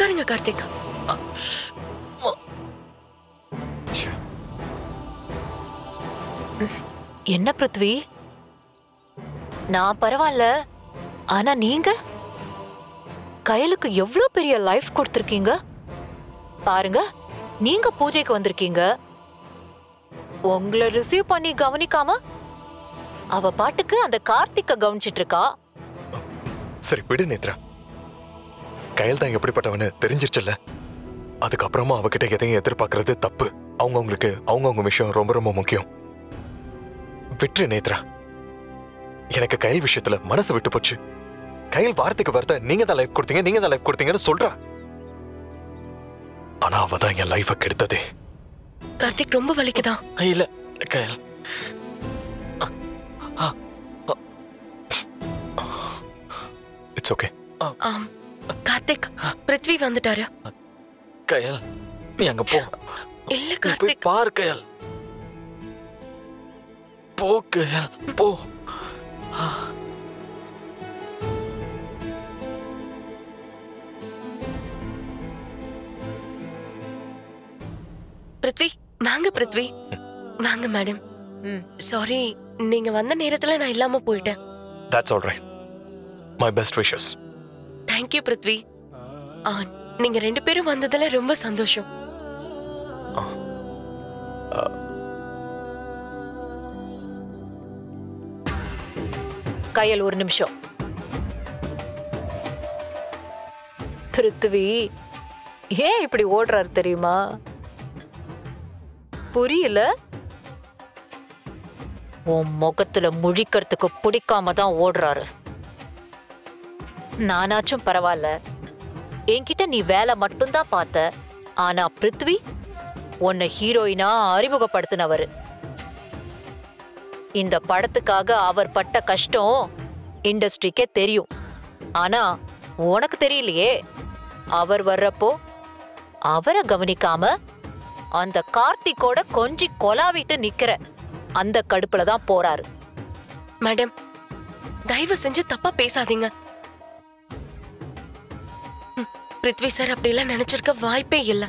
உட்காருங்க கார்த்திக். என்ன பிருத்வி, நான் பரவாயில்ல, ஆனா நீங்க கையலுக்கு எவ்வளவு பெரிய லைஃப் கொடுத்திருக்கீங்க பாருங்க. நீங்க பூஜைக்கு வந்திருக்கீங்க, உங்களை ரிசீவ் பண்ணி கவனிக்காம அவ பாட்டுக்கு அந்த கார்த்திக்க கவனிச்சிட்டு இருக்கா. சரி விடு நேத்ரா, கையல் தான் எப்படிப்பட்டவன்னு தெரிஞ்சிருச்சுல்ல. அதுக்கப்புறமா அவகிட்ட எதையும் எதிர்பார்க்கறது தப்பு. அவங்கவுங்க விஷயம் ரொம்ப ரொம்ப முக்கியம். விட்டு நேத்ரா, எனக்கு கையல் விஷயத்துல மனசு விட்டு போச்சு. கையல் வார்த்தைக்கு வார்த்தை நீங்க தான் லைஃப் கொடுத்தீங்கன்னு சொல்றா. ஆனா அவ தான் என் லைஃபை கெடுத்ததே. கார்த்திக் ரொம்ப வலிக்குதா? இல்ல கையல், இட்ஸ் ஓகே. கார்த்திக், பிருத்வி வந்துட்டாரு. கையல் நீ அங்க போ. இல்ல போய் கார்த்திக், பாரு கையல். போ கையல் போ. பிருத்வி வாங்க. பிருத்வி வாங்க. மேடம் சாரி, நீங்க வந்த நேரத்துல நான் இல்லாம போயிட்டேன். That's all right. My best wishes. Thank you Prithvi. நீங்க 2 பேரும் வந்ததுல ரொம்ப சந்தோஷம். கையல் ஒரு நிமிஷம். பிருத்வி ஏன் இப்படி ஓடுறாரு தெரியுமா? புரியல? உன் முகத்துல முழிக்கிறதுக்கு பிடிக்காம தான் ஓடுறாரு. நானாச்சும் பரவாயில்ல, என்கிட்ட நீ வேலை மட்டும்தான் பார்த்த. ஆனா பிருத்வி உன்னை ஹீரோயினா அறிமுகப்படுத்தினவரு. இந்த படத்துக்காக அவர் பட்ட கஷ்டம் இண்டஸ்ட்ரிக்கே தெரியும். ஆனா உனக்கு தெரியலையே. அவர் வர்றப்போ அவரை கவனிக்காம அந்த கார்த்திக்கோட கொஞ்சி கொலாவிட்டு நிக்கிற அந்த கடுப்புல தான் போறாரு. மேடம் தயவு செஞ்சு தப்பா பேசாதீங்க. பிருத்வி சார் அப்படிலாம் நினைச்சிருக்க வாய்ப்பே இல்ல.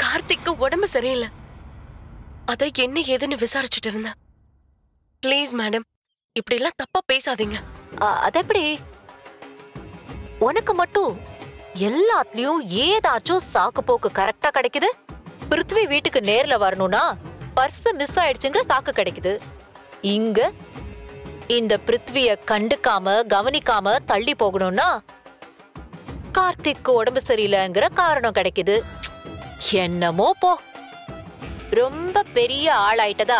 கார்த்திக்கு உடம்பு சரியில்லை, அத என்ன ஏதுன்னு விசாரிச்சுட்டு இருந்தேன். பிளீஸ் மேடம், இப்படி எல்லாம் தப்பா பேசாதீங்க. அதெப்படி? உனக்கு மட்டும் எல்லாத்துலயும் ஏதாச்சும் சாக்கு போக்கு கரெக்டா கிடைக்குது. பிருத்வி வீட்டுக்கு நேர்ல வரணும்னா பர்ஸ் மிஸ் ஆயிடுச்சுங்கிற சாக்கு கிடைக்குது. இங்க இந்த பிருத்விய கண்டுக்காம கவனிக்காம தள்ளி போகணும்னா கார்த்திக்கு உடம்பு சரியில்லைங்கிற காரணம் கிடைக்குது. என்னமோ போ. ரொம்ப பெரிய ஆளாயிட்டதா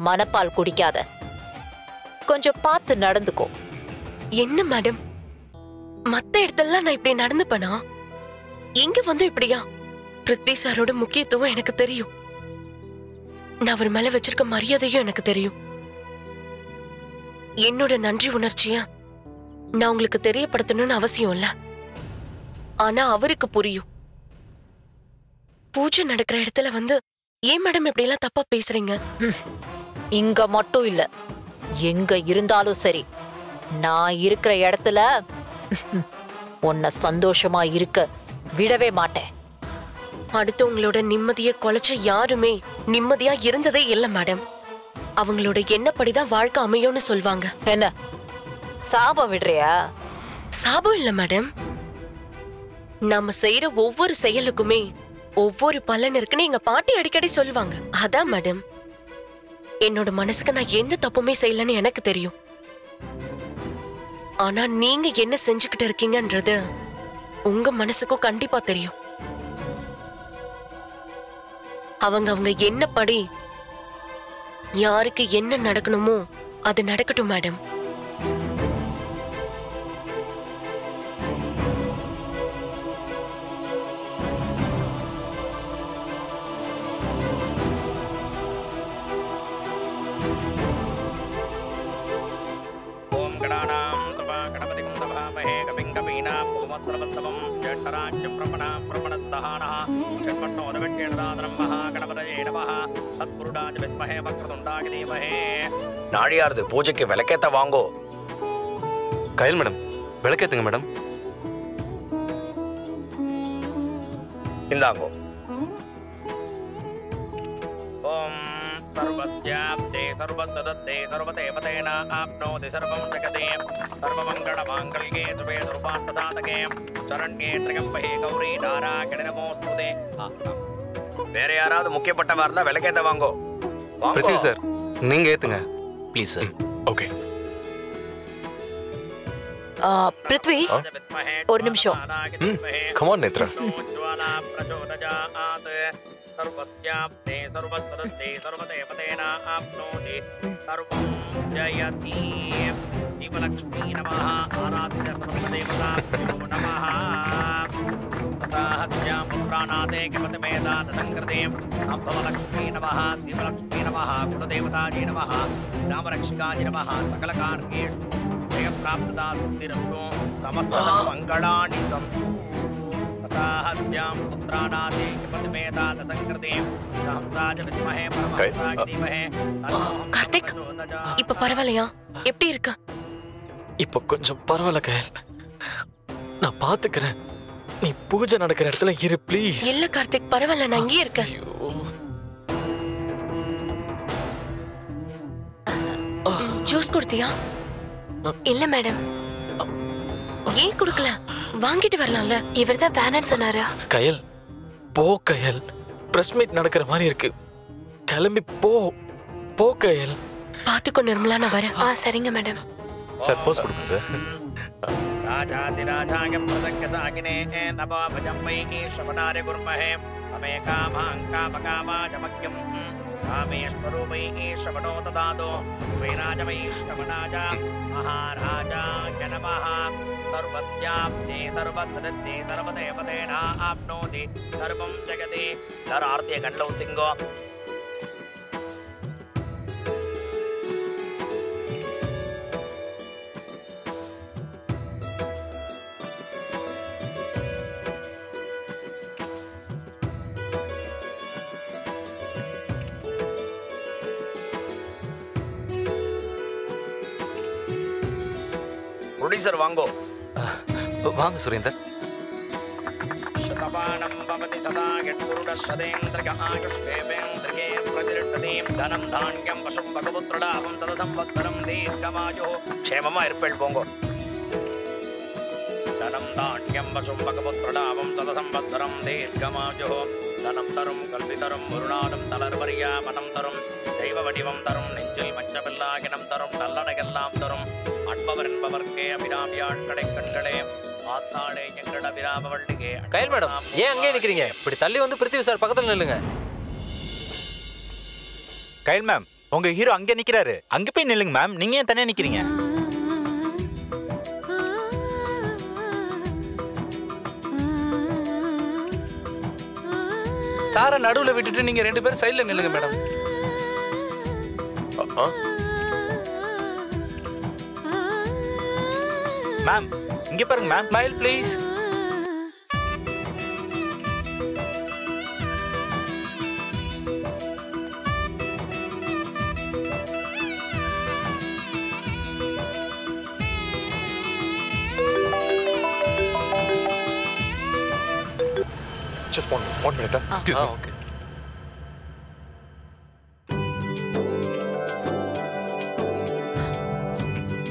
மனப்பால் குடிக்காத. கொஞ்சம் பார்த்து நடந்துக்கோ. என்ன மேடம், மத்த இடத்துல நான் இப்படி நடந்துப்பேனா? இங்க வந்து இப்படியா? பிருத்வி சாரோட முக்கியத்துவம் எனக்கு தெரியும். நான் அவர் மேல வச்சிருக்க மரியாதையும் எனக்கு தெரியும். என்னோட நன்றி உணர்ச்சிய நான் உங்களுக்கு தெரியப்படுத்தணும்னு அவசியம் இல்ல. ஆனா அவருக்கு புரியும். பூஜை நடக்கிற இடத்துல வந்து ஏன் மேடம் இப்படி எல்லாம் தப்பா பேசுறீங்க? இங்க மட்டும் இல்ல, எங்க இருந்தாலும் சரி, நான் இருக்கிற இடத்துல உன்னை சந்தோஷமா இருக்க விடவே மாட்டேன். அடுத்தவங்களோட நிம்மதியை குலைச்ச யாருமே நிம்மதியா இருந்ததே இல்ல மேடம். அவங்களோட எண்ணப்படிதான் வாழ்க்கை அமையும்னு சொல்வாங்க. என்ன சாபம் விடுறியா? சாபம் இல்ல மேடம், நாம செய்யற ஒவ்வொரு செயலுக்குமே ஒவ்வொரு பலன் இருக்குன்னு எங்க பாட்டி அடிக்கடி சொல்லுவாங்க. அதான் மேடம், என்னோட மனசுக்கு நான் எந்த தப்புமே செய்யலன்னு எனக்கு தெரியும். ஆனா நீங்க என்ன செஞ்சுக்கிட்டு இருக்கீங்கன்றது உங்க மனசுக்கும் கண்டிப்பா தெரியும். அவங்க என்னப்படி யாருக்கு என்ன நடக்கணுமோ அது நடக்கட்டும் மேடம். நாழியாரது பூஜைக்கு விளக்கேத்த வாங்கோ. கையல் மேடம், விளக்கேத்துங்க மேடம். இந்தாங்கோ. ஓம் சர்வஸ்யாப்தே சர்வசதத்தே சர்வதேவதேன ஆப்னோதி சர்வம் ஜகதே சர்வமங்களமாங்கல்யே சுபே துர்பாந்ததாதகே சரண்யே த்ரியம்பகே கௌரி நாராயண நமோஸ்துதே. வேற யாராவது முக்கியப்பட்டவா இருந்தா விளக்கேத்த வாங்கோ. பிருத்திவி சார் நீங்க ஏத்துங்க ப்ளீஸ் சார். ஓகே. பிருத்வி ஒரு நிமிஷம். Come on Netra. सर्वस्याप्ते सर्वसदस्ते सर्वदेवतेन आप्नोति सर्वं जयति. दीपलक्ष्मी नमः. आराध्य सर्वदेवताभ्यो नमः. साहस्यां पुत्रानादे किमतमेदातसंकृते अम्भवलक्ष्मी नमः. दीपलक्ष्मी नमः. कुलदेवतायै नमः. रामरक्षिकायै नमः. सकलकार्येषु जयप्राप्तदा सिद्धिरस्तु. समस्तमङ्गलानि सन्तु. साहस्यां पुत्रानादे किमतमेदातसंकृते सहस्राज विद्महे परमहंसाय धीमहि. கார்த்திக், இப்ப பரவாயில்லையா? எப்படி இருக்கு? இப்போ கொஞ்சம் பரவாயில்ல கயல், நான் பாத்துக்கிறேன். நீ பூஜை நடக்கிற இடத்துல இரு ப்ளீஸ். இல்ல கார்த்திக், பரவாயில்ல, நான் இங்கே இருக்கேன். ஜூஸ் கொடுத்தியா? இல்ல மேடம். ஏன் கொடுக்கல? வாங்கிட்டு வரலாம்ல. இவர்தான் வேணான்னு சொன்னாரு. கயல் போ கயல், பிரஸ் மீட் நடக்கிற மாதிரி இருக்கு. கிளம்பி போ போ கயல். பாத்துக்கோ நிர்மலா, நான் வரேன். சரிங்க மேடம். சார் போஸ் கொடுங்க சார். राजाधिराजाय प्रदग्धसागिने नमो भजं वै श्रवणारे कुर्महे अमे कामां कामकामाजमग्यं कामेश्वरूपै श्रवणो ददातु वैराजमै श्रवणाज महाराजाय नमः. सर्वस्याप्ते सर्वसदस्ते सर्वदेवतेन आप्नोति सर्वं जगति. आरती गंडल उतिंगो. प्रोड्यूसर वांगो. வாங்க சுரேந்தர். शतमानं भवति सदा यत्पुरुषशतेन्द्रिय आयुष्येवेन्द्रिये प्रतिष्ठति धनं धान्यं पशुं भगवत्प्रदापं तदसंवत्सरं दीर्घमायुः. क्षेममा इरुप्पेल पोंगो. धनं धान्यं पशुं भगवत्प्रदापं तदसंवत्सरं दीर्घमायुः. धनं तरुं कल्पितरुं मुरुणादं तलर्वर्यामनं तरुं दैव वडिवं तरुं நெஞ்சில் மஞ்சபில்லாகினம் தரும் நல்லடையெல்லாம் தரும் அன்பவர் என்பவர்க்கே அபிராமியாள் கடை கண்களே ஆத்தாளே எங்கட அபிராம வள்ளிகே. கயல் மேடம் ஏன் அங்கே நிக்கிறீங்க? இப்படி தள்ளி வந்து பிருத்திவி சார் பக்கத்துல நில்லுங்க. கயல் மேம், உங்க ஹீரோ அங்க நிக்கிறாரு, அங்க போய் நில்லுங்க மேம். நீங்க ஏன் தனியா நிக்கிறீங்க? சாரை நடுவுல விட்டுட்டு நீங்க 2 பேரும் சைடுல நில்லுங்க மேடம். மேம் இங்க பாருங்க ma'am. Smile please. Just one minute. Excuse me. Okay.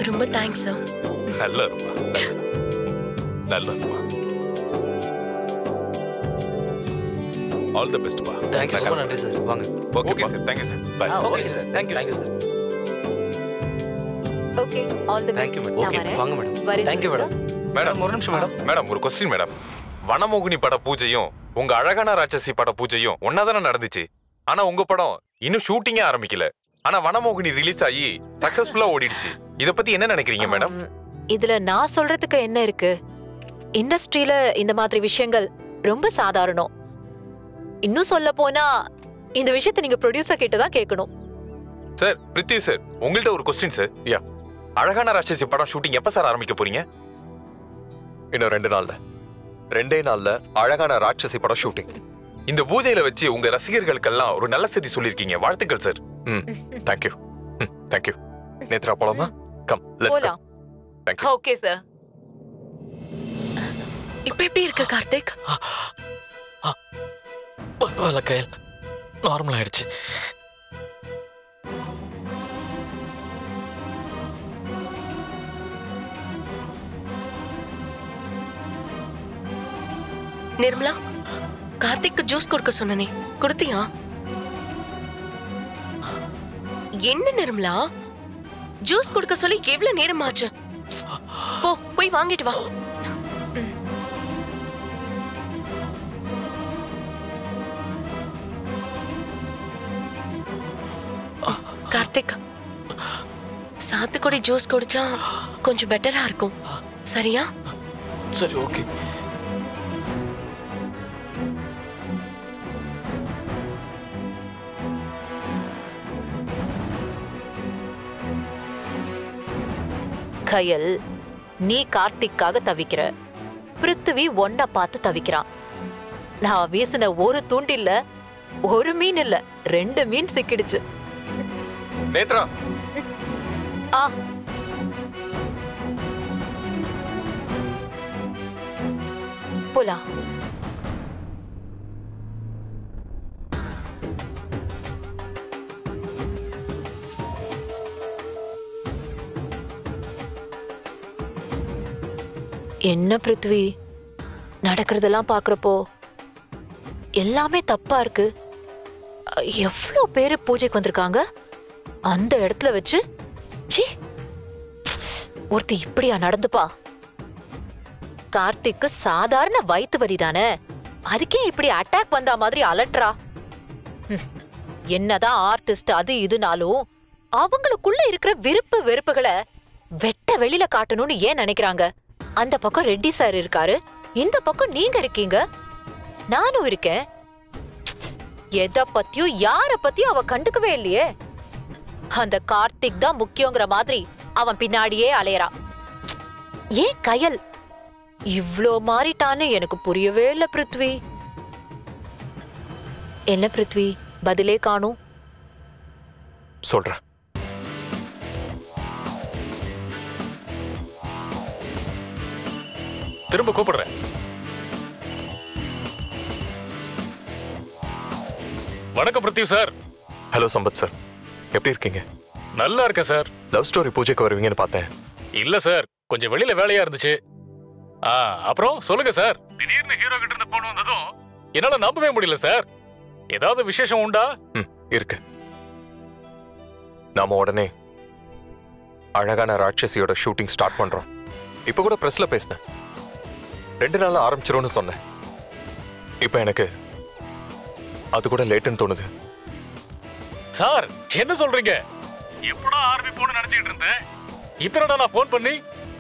ரொம்ப தேங்க்ஸ் சார். நல்லா இருப்பா. நல்லா இருப்பா. ஆல் தி பெஸ்ட் பா. Thank you. ரொம்ப நன்றி சார். வாங்க. Okay sir. Thank you sir. Bye. Okay sir. Thank you sir. Okay all the Thank you best. Madam. Okay வாங்க madam. Thank you madam. Madam ஒரு நிமிஷம் மேடம். மேடம் ஒரு question madam. வனமோகினி பட பூஜையும் உங்க அழகான ராட்சசி பட பூஜையும் ஒன்னாதானே நடந்துச்சு. ஆனா உங்க படம் இன்னும் ஷூட்டிங்கே ஆரம்பிக்கல. ஆனா வனமோகினி ரிலீஸ் ஆகி சக்சஸ்ஃபுல்லா ஓடிடுச்சு. இத பத்தி என்ன நினைக்கிறீங்க மேடம்? இதுல நான் சொல்றதுக்கு என்ன இருக்கு? இண்டஸ்ட்ரியில இந்த மாதிரி விஷயங்கள் ரொம்ப சாதாரணம். இன்னும் சொல்ல போனா இந்த விஷயத்தை நீங்க ப்ரொடியூசர் கிட்ட தான் கேட்கணும். சார் பிரித்திவி சார், உங்கள்ட்ட ஒரு क्वेश्चन சார். யா, அழகான ராட்சசி படம் ஷூட்டிங் எப்ப சார் ஆரம்பிக்க போறீங்க? இன்னும் 2 நாள்ல. 2 நாள்ல அழகான ராட்சசி படம் ஷூட்டிங். இந்த பூஜையில வச்சு உங்க ரசிகர்களுக்கெல்லாம் ஒரு நல்ல செய்தி சொல்லிருக்கீங்க. வாழ்த்துக்கள் sir. Thank you. Thank you. Netra போலாமா? Come let's go. Thank you. Okay sir. இப்ப எப்படி இருக்கு கார்த்திக்? பரவாயில்ல கயல், நார்மல் ஆயிடுச்சு. நிர்மலா, கார்த்திக்கு ஜூஸ் கொடுக்க சொன்னனே, கொடுத்தியா? என்ன நிர்மலா, ஜூஸ் கொடுக்க சொல்லி எவ்வளவு நேரம் ஆச்சு? போ, போய் வாங்கிட்டு வா. கார்த்திக், சாத்துக்குடி ஜூஸ் குடிச்சா கொஞ்சம் பெட்டரா இருக்கும், சரியா? சரி, ஓகே. கயல், நீ கார்த்திக்காக தவிக்கிற, பிருத்திவி ஒன்ன பார்த்து தவிக்கிறான். நான் வீசின ஒரு தூண்டில்ல ஒரு மீன் இல்ல 2 மீன் சிக்கிடுச்சு. நேத்ரா, ஆ, போலாம். என்ன பிருத்வி, நடக்கிறதெல்லாம் பாக்குறப்போ எல்லாமே தப்பா இருக்கு. எவ்வளவு பேரு பூஜைக்கு வந்திருக்காங்க, அந்த இடத்துல வச்சு சீ, ஒருத்தி இப்படியா நடந்துப்பா? கார்த்திக்கு சாதாரண வயித்து வலி தானே, அதுக்கே இப்படி அட்டாக் வந்தா மாதிரி அலட்றா. என்னதான் ஆர்டிஸ்ட் அது இதுனாலும் அவங்களுக்குள்ள இருக்கிற விருப்பு வெறுப்புகளை வெட்ட வெளியில காட்டணும்னு ஏன் நினைக்கிறாங்க? அந்த பக்கம் ரெட்டி சார் இருக்காரு, இந்த பக்கம் நீங்க இருக்கீங்க, நானும் இருக்கேன். எதை பத்தியும் யார பத்தியும் அவ கண்டுக்கவே இல்லையே. அந்த கார்த்திக் தான் முக்கியங்கிற மாதிரி அவன் பின்னாடியே அலையறான். ஏன் கயல் இவ்ளோ மாறிட்டான்னு எனக்கு புரியவே இல்ல பிருத்வி. என்ன பிருத்வி, பதிலே காணும்? சொல்றேன். திரும்ப கூப்பிடுறேன். வணக்கம் Prithvi sir. Hello Sampath sir, எப்படி இருக்கீங்க? நல்லா இருக்கேன் சார். லவ் ஸ்டோரி பூஜைக்கு வருவீங்கன்னு பார்த்தேன். இல்ல சார், கொஞ்சம் வெளியில வேலையா இருந்துச்சு. அப்புறம் சொல்லுங்க சார். திடீர்னு ஹீரோ கிட்ட இருந்து போன் வந்ததும் என்னால நம்பவே முடியல சார். ஏதாவது விசேஷம் உண்டா? இருக்கு. நாம உடனே அழகான ராட்சசியோட ஷூட்டிங் ஸ்டார்ட் பண்றோம். இப்ப கூட பிரஸ்ல பேசினேன், 2 நாள்ல ஆரம்பிச்சிரும்னு சொன்னேன். இப்ப எனக்கு அது கூட லேட்டுன்னு தோணுது. சார் என்ன சொல்றீங்க? எப்படா ஆரம்பிப்போன்னு நினைச்சிட்டு இருந்தேன். இப்ப நான் போன் பண்ணி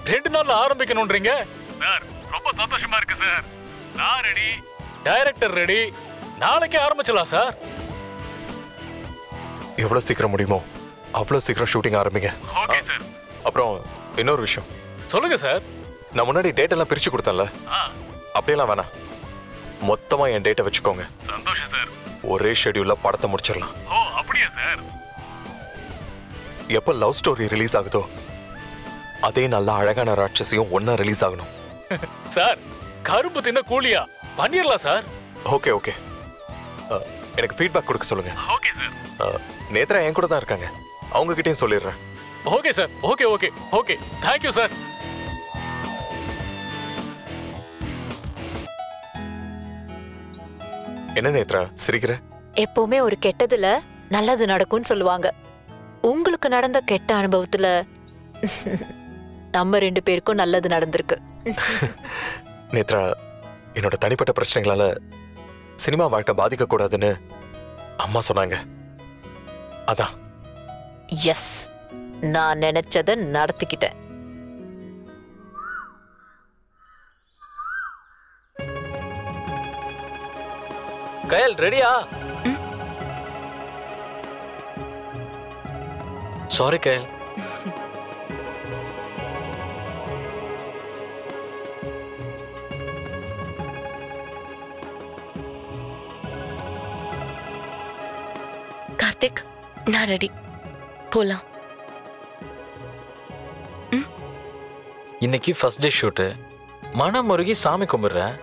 2 நாள்ல ஆரம்பிக்கணும்ன்றீங்க சார். ரொம்ப சந்தோஷமா இருக்கு சார். நான் ரெடி, டைரக்டர் ரெடி, நாளைக்கே ஆரம்பிச்சலாம் சார். எவ்வளவு சீக்கிரம் முடியுமோ அவ்வளவு சீக்கிரம் ஷூட்டிங் ஆரம்பிங்க. Okay sir. அப்புறம் இன்னொரு விஷயம். சொல்லுங்க சார். நான் முன்னாடி டேட் எல்லாம் பிரிச்சு கொடுத்தேன்ல, அப்படியெல்லாம் வேணாம், மொத்தமா என் டேட்டை வச்சுக்கோங்க. சந்தோஷம் சார். ஒரே ஷெட்யூல்ல படத்தை முடிச்சிடலாம். ஓ அப்படியே சார். எப்ப லவ் ஸ்டோரி ரிலீஸ் ஆகுதோ அதே நல்ல அழகான ராட்சசியும் ஒன்னா ரிலீஸ் ஆகணும். சார் கரும்பு தின்ன கூலியா பண்ணிரலாம் சார். ஓகே ஓகே, எனக்கு ஃபீட்பேக் கொடுக்க சொல்லுங்க. Okay sir. நேத்ரா என் கூட தான் இருக்காங்க, அவங்க கிட்டயும் சொல்லிடுறேன். Okay sir. Okay okay okay, thank you sir. என்ன நேத்ரா சிரிக்கிற? எப்பவுமே ஒரு கெட்டதுல நல்லது நடக்கும்னு சொல்லுவாங்க. உங்களுக்கு நடந்த கெட்ட அனுபவத்துல நம்ம 2 பேருக்கும் நல்லது நடந்திருக்கு. நேத்ரா, என்னோட தனிப்பட்ட பிரச்சனைகளால சினிமா வாழ்க்கை பாதிக்க கூடாதுன்னு அம்மா சொன்னாங்க. அதான். எஸ், நான் நினைச்சத நடத்திக்கிட்டேன். கயல் ரெடியா? சாரி கயல். கார்த்திக், நான் ரெடி, போலாம். இன்னைக்கு ஃபர்ஸ்ட் டே ஷூட்டு. மனம் முருகி சாமி கும்பிடுறேன்.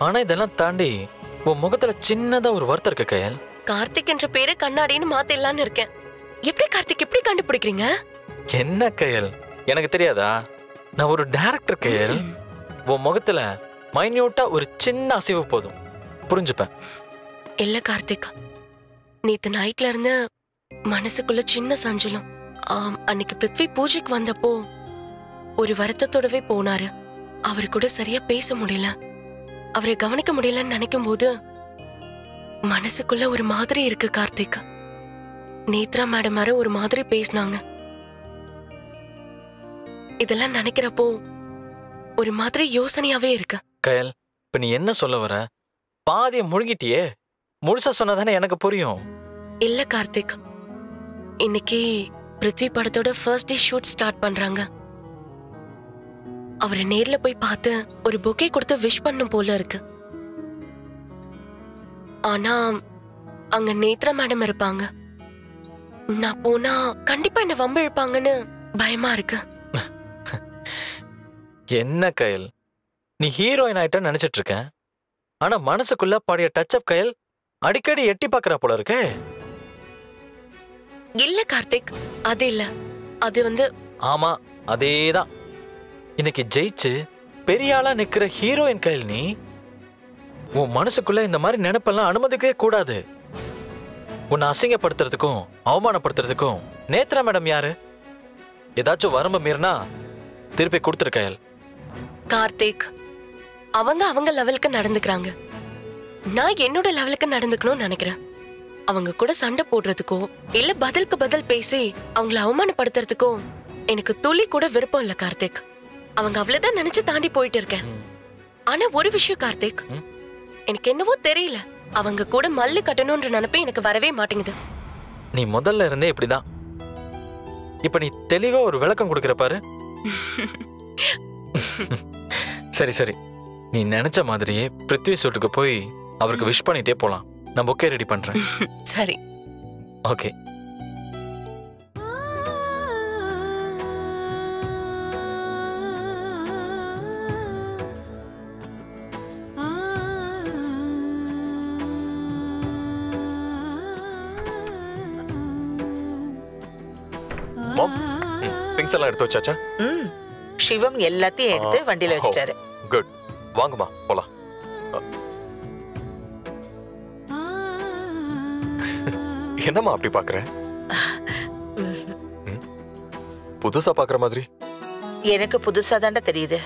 ஆனா இதெல்லாம் தாண்டி உன் முகத்துல சின்னதா ஒரு வருத்தம் இருக்கு கயல். கார்த்திக் என்ற பேரு கண்ணாடின்னு மாத்திடலான்னு இருக்கேன். எப்படி கார்த்திக் எப்படி கண்டுபிடிக்கிறீங்க? என்ன கயல், எனக்கு தெரியாதா? நான் ஒரு டைரக்டர் கயல். உன் முகத்துல மைன்யூட்டா ஒரு சின்ன அசைவு போதும், புரிஞ்சுப்பேன். இல்ல கார்த்திக், நேத்து நைட்ல இருந்து மனசுக்குள்ள சின்ன சஞ்சலம். அன்னைக்கு பிருத்வி பூஜைக்கு வந்தப்போ ஒரு வருத்தத்தோடவே போனாரு. அவரு கூட சரியா பேச முடியல, அவரை கவனிக்க முடியலன்னு நினைக்கும் போது மனசுக்குள்ள ஒரு மாதிரி இருக்கு கார்த்திக். நேத்ரா மேடம் வேற ஒரு மாதிரி பேசினாங்க. இதெல்லாம் நினைக்கிறப்போ ஒரு மாதிரி யோசனையாவே இருக்கு. கயல், இப்ப நீ என்ன சொல்ல வர? பாதிய முழுங்கிட்டியே, முழுசா சொன்னதானே எனக்கு புரியும். இல்ல கார்த்திக், இன்னைக்கு பிருத்வி படத்தோட ஃபர்ஸ்ட் டே ஷூட் ஸ்டார்ட் பண்றாங்க. அவரை நேர்ல போய் பார்த்து ஒரு பொக்கே கொடுத்து விஷ் பண்ணும் போல இருக்கு. ஆனா அங்க நேத்ரா மேடம் இருப்பாங்க. நான் போனா கண்டிப்பா என்ன வம்பு இழுப்பாங்கன்னு பயமா இருக்கு. என்ன கயல், நீ ஹீரோயின் ஆயிட்ட நினைச்சிட்டு இருக்க, ஆனா மனசுக்குள்ள பழைய டச் அப் கயல் அடிக்கடி எட்டி பாக்குறா போல இருக்கே. இல்ல கார்த்திக், அது இல்ல, அது ஆமா அதேதான். இன்னைக்கு ஜெயிச்சு பெரிய ஆளா நிக்கிற ஹீரோயின் கயல் நீ. உன் மனசுக்குள்ள இந்த மாதிரி நினைப்பெல்லாம் அனுமதிக்கவே கூடாது. உன்னை அசிங்கப்படுத்துறதுக்கும் அவமானப்படுத்துறதுக்கும் நேத்ரா மேடம் யாரு? ஏதாச்சும் வரம்பு மீறினா திருப்பி கொடுத்துரு கயல். கார்த்திக், அவங்க லெவலுக்கு நடந்துக்கிறாங்க, நான் என்னோட லெவலுக்கு நடந்துக்கணும்னு நினைக்கிறேன். அவங்க கூட சண்டை போடுறதுக்கோ இல்ல பதிலுக்கு பதில் பேசி அவங்கள அவமானப்படுத்துறதுக்கோ எனக்கு துளி கூட விருப்பம் இல்ல கார்த்திக். அவங்க அவ்வளவுதான் நினைச்சு தாண்டி போயிட்டு இருக்கேன். ஆனா ஒரு விஷயம் கார்த்திக், எனக்கு என்னவோ தெரியல, அவங்க கூட மல்லு கட்டணும்ன்ற நினைப்பே எனக்கு வரவே மாட்டேங்குது. நீ முதல்ல இருந்தே இப்படிதான். இப்ப நீ தெளிவா ஒரு விளக்கம் கொடுக்கிற பாரு. சரி சரி, நீ நினைச்ச மாதிரியே பிருத்வி சூட்டுக்கு போய் அவருக்கு விஷ் பண்ணிட்டே போலாம். நான் புக்கே ரெடி பண்றேன். சரி, ஓகே. திங்ஸ் எல்லாம் எடுத்து வச்சாச்சா? சிவம் எல்லாத்தையும் எடுத்து வண்டியில வச்சிட்டாரு. குட், வாங்கம்மா போலாம். என்னம்மா அப்படி பாக்குற? புதுசா பாக்குற மாதிரி? எனக்கு புதுசா தாண்டா தெரியுது.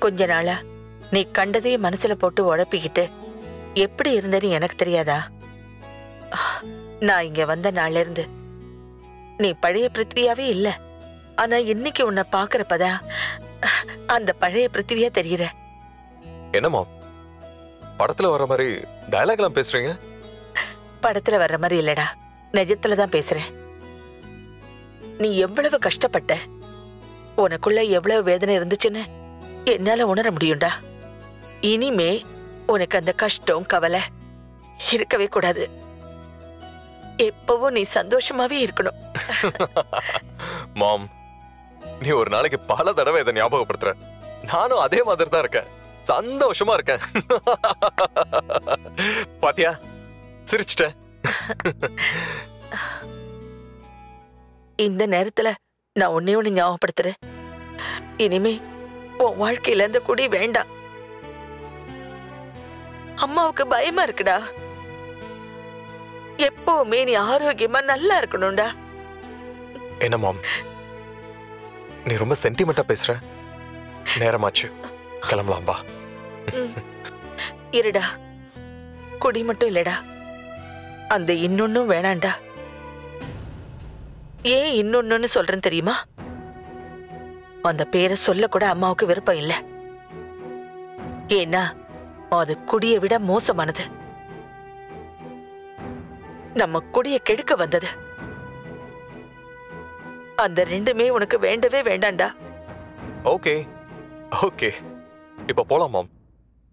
கொஞ்ச நாளா நீ கண்டதையே மனசுல போட்டு உழப்பிக்கிட்டு எப்படி இருந்தேன்னு எனக்கு தெரியாதா? நான் இங்க வந்த நாள்ல இருந்து நீ பழைய பிருத்வியாவே இல்ல. ஆனா இன்னைக்கு உன்னை பாக்குறப்பதான் அந்த பழைய பிருத்வியா தெரியுற. என்னம்மா படத்துல வர மாதிரி டயலாக் எல்லாம் பேசுறீங்க? படத்துல வர்ற மாதிரி இல்லடா, நிஜத்துலதான் பேசுறேன். நீ எவ்வளவு கஷ்டப்பட்ட, உனக்குள்ள எவ்வளவு வேதனை இருந்துச்சுன்னு என்னால உணர முடியும்டா. இனிமே உனக்கு அந்த கஷ்டம் கவலை இருக்கவே கூடாது. எப்பவும் நீ சந்தோஷமாவே இருக்கணும். மாம், நீ ஒரு நாளைக்கு பல தடவை இதை ஞாபகப்படுத்துற. நானும் அதே மாதிரி தான் இருக்கேன், சந்தோஷமா இருக்கேன். பாத்தியா, சிரிச்சிட்டேன். இந்த நேரத்துல நான் ஒன்னே ஒண்ணு ஞாபகப்படுத்துறேன். இனிமே உன் வாழ்க்கையில இந்த குடி வேண்டாம். அம்மாவுக்கு பயமா இருக்குடா. எப்பவுமே நீ ஆரோக்கியமா நல்லா இருக்கணும்டா. என்ன மாம், நீ ரொம்ப சென்டிமெண்டா பேசுற. நேரமாச்சு, கிளம்பலாம் வா. இருடா, குடி மட்டும் இல்லடா, அந்த இன்னொன்னும் வேணாண்டா. ஏன் இன்னொன்னு சொல்றேன்னு தெரியுமா? அந்த பேரை சொல்ல கூட அம்மாவுக்கு விருப்பம் இல்ல. ஏன்னா அது குடியை விட மோசமானது. நம்ம குடியை கெடுக்க வந்தது. அந்த ரெண்டுமே உனக்கு வேண்டவே வேண்டாண்டா. ஓகே ஓகே, இப்ப போலாம் மாம்.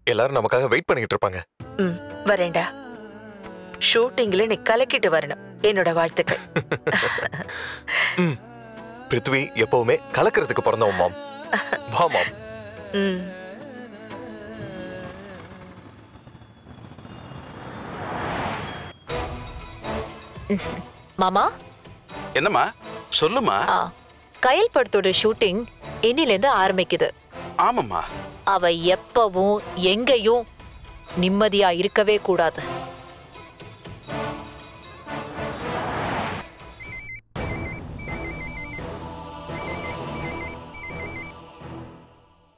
எல்லாரும் நமக்காக வெயிட் பண்ணிட்டு இருப்பாங்க. வரேன்டா. ஷூட்டிங்ல நீ கலக்கிட்டு வரணும். என்னோட வாழ்த்துக்கள். பிருத்வி எப்பவுமே கலக்கிறதுக்கு பிறந்தவன் மாம். வா மாம். மாமா என்னம்மா சொல்லுமா. கயல் படத்தோட ஷூட்டிங் இன்னிலேருந்து ஆரம்பிக்குது. ஆமாம்மா. அவ எப்பவும் எங்கேயும் நிம்மதியா இருக்கவே கூடாது.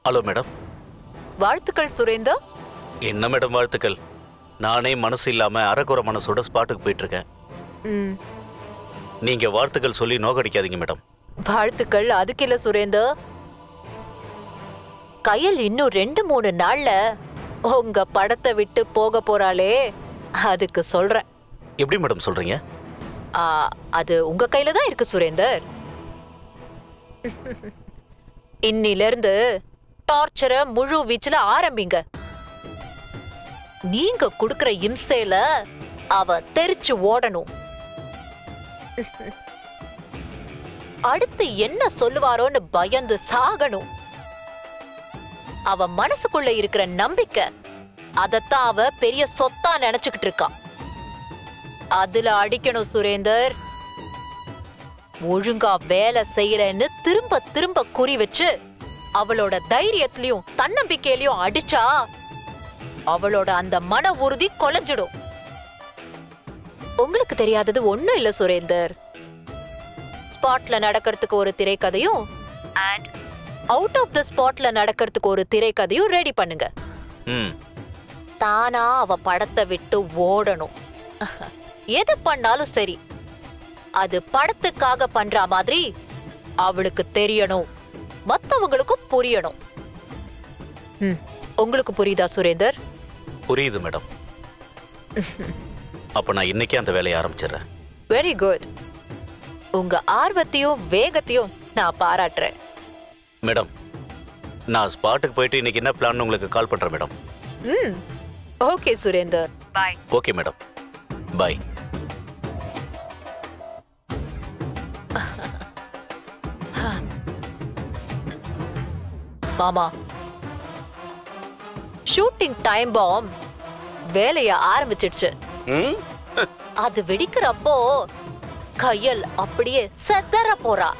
Hello madam. வாழ்த்துக்கள் சுரேந்தர். என்ன மேடம் வாழ்த்துக்கள்? நானே மனசு இல்லாம அரைக்குறை மனசோட ஸ்பாட்டுக்கு போயிட்டு இருக்கேன். நீங்க வாழ்த்துக்கள் சொல்லி நோக்கடிக்காதீங்க மேடம். வாழ்த்துக்கள் அதுக்கு இல்ல சுரேந்தர். கயல் இன்னும் 2-3 நாள்ல உங்க படத்தை விட்டு போக போறாளே, அதுக்கு சொல்றேன். எப்படி மேடம் சொல்றீங்க? அது உங்க கையில தான் இருக்கு சுரேந்தர். இன்னில இருந்து டார்ச்சரை முழு வீச்சுல ஆரம்பிங்க. நீங்க குடுக்கிற இம்சையில அவ தெரிச்சு ஓடணும். அடுத்து என்ன சொல்லுவாரோன்னு பயந்து சாகணும். அவ மனசுக்குள்ள இருக்கிற நம்பிக்கை அதத்தான் அவ பெரிய சொத்தா நினைச்சுக்கிட்டு இருக்கா. அதுல அடிக்கணும் சுரேந்தர். ஒழுங்கா வேலை செய்யலன்னு திரும்ப திரும்ப குறி வச்சு அவளோட தைரியத்திலயும் தன்னம்பிக்கையிலயும் அடிச்சா அவளோட அந்த மன உறுதி கொலைஞ்சிடும். உங்களுக்கு தெரியாதது ஒண்ணும் இல்ல சுரேந்தர். ஸ்பாட்ல நடக்கிறதுக்கு ஒரு திரைக்கதையும் அண்ட் அவுட் ஆஃப் த ஸ்பாட்ல நடக்கிறதுக்கு ஒரு திரைக்கதையும் ரெடி பண்ணுங்க. தானா அவ படத்தை விட்டு ஓடணும். எது பண்ணாலும் சரி, அது படத்துக்காக பண்ற மாதிரி அவளுக்கு தெரியணும், மத்தவங்களுக்கும் புரியணும். உங்களுக்கு புரியுதா சுரேந்தர்? புரியுது மேடம். அப்ப நான் இன்னைக்கே அந்த வேலையை ஆரம்பிச்சிடுறேன். Very good. உங்க ஆர்வத்தையும் வேகத்தையும் நான் பாராட்டுறேன். மேடம், நான் ஸ்பாட்டுக்கு போயிட்டு இன்னைக்கு என்ன பிளான் உங்களுக்கு கால் பண்றேன் madam. Okay Surender. Bye. Okay madam. Bye. மாமா, ஷூட்டிங் டைம் பாம் வேலைய ஆரம்பிச்சிடுச்சு. அது வெடிக்கிறப்போ கயல் அப்படியே செதற போறா.